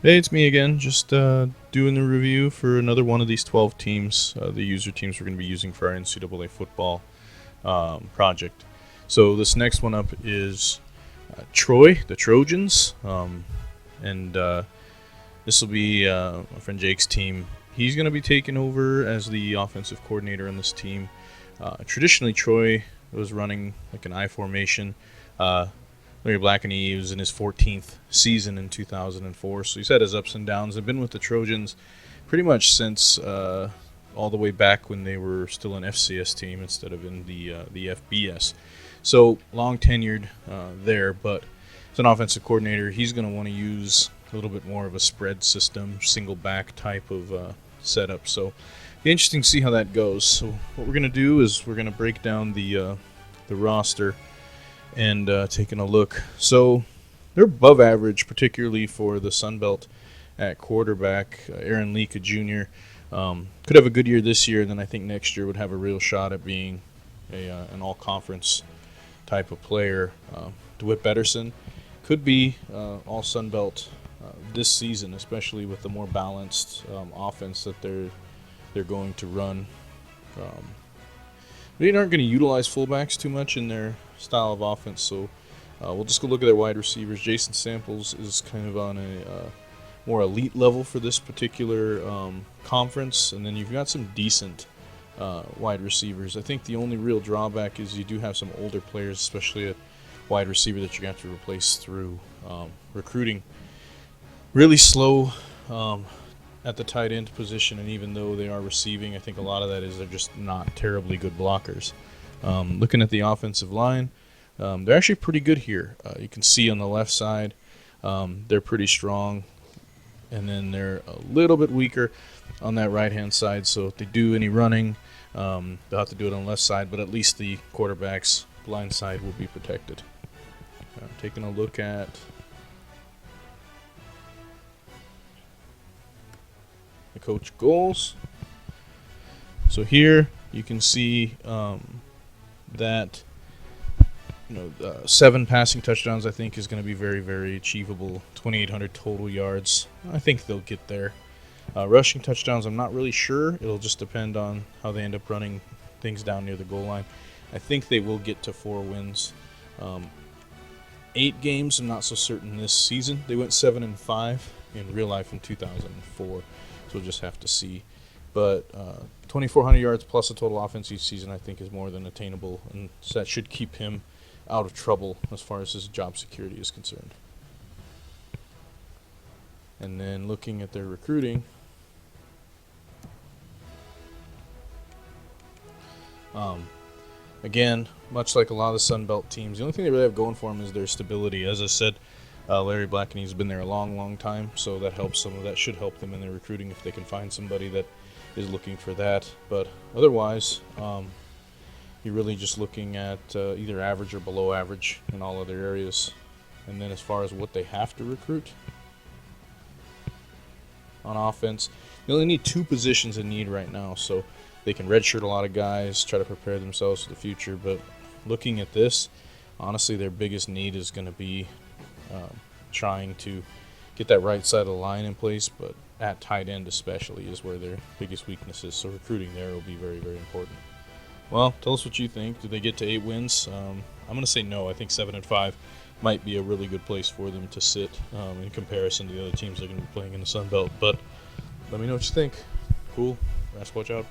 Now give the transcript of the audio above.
Hey, it's me again, just doing the review for another one of these 12 teams, the user teams we're going to be using for our NCAA football project. So this next one up is Troy, the Trojans, and this will be my friend Jake's team. He's going to be taking over as the offensive coordinator on this team. Traditionally, Troy was running like an I formation. Larry Blackney was in his 14th season in 2004, so he's had his ups and downs. I've been with the Trojans pretty much since all the way back when they were still an FCS team instead of in the FBS. So long tenured there, but as an offensive coordinator, he's going to want to use a little bit more of a spread system, single back type of setup. So it'll be interesting to see how that goes. So what we're going to do is we're going to break down the roster and taking a look. So they're above average, particularly for the Sun Belt at quarterback. Aaron Leaka Jr. Could have a good year this year, and then I think next year would have a real shot at being an all-conference type of player. DeWitt Betterson could be all Sun Belt this season, especially with the more balanced offense that they're going to run. They aren't going to utilize fullbacks too much in their style of offense, so we'll just go look at their wide receivers. Jason Samples is kind of on a more elite level for this particular conference, and then you've got some decent wide receivers. I think the only real drawback is you do have some older players, especially a wide receiver that you're going to have to replace through recruiting. Really slow at the tight end position, and even though they are receiving, I think a lot of that is they're just not terribly good blockers. Looking at the offensive line, they're actually pretty good here. You can see on the left side, they're pretty strong, and then they're a little bit weaker on that right-hand side. So if they do any running, they'll have to do it on the left side, but at least the quarterback's blind side will be protected. Taking a look at the coach goals. So here you can see that 7 passing touchdowns I think is going to be very, very achievable. 2,800 total yards. I think they'll get there. Rushing touchdowns, I'm not really sure. It'll just depend on how they end up running things down near the goal line. I think they will get to 4 wins. 8 games, I'm not so certain this season. They went 7-5 in real life in 2004. So we'll just have to see. But 2,400 yards plus a total offense each season I think is more than attainable, and so that should keep him out of trouble as far as his job security is concerned. And then looking at their recruiting, again, much like a lot of the Sun Belt teams, the only thing they really have going for them is their stability. As I said, Larry Blackney's been there a long, long time, so that helps some of that. Should help them in their recruiting if they can find somebody that is looking for that. But otherwise, you're really just looking at either average or below average in all other areas. And then as far as what they have to recruit on offense, they only need 2 positions in need right now, so they can redshirt a lot of guys, try to prepare themselves for the future. But looking at this, honestly, their biggest need is going to be trying to get that right side of the line in place, but at tight end especially is where their biggest weakness is. So recruiting there will be very, very important. Well, tell us what you think. Do they get to 8 wins? I'm going to say no. I think 7-5 might be a really good place for them to sit in comparison to the other teams they're going to be playing in the Sun Belt. But let me know what you think. Cool. Rask, watch out.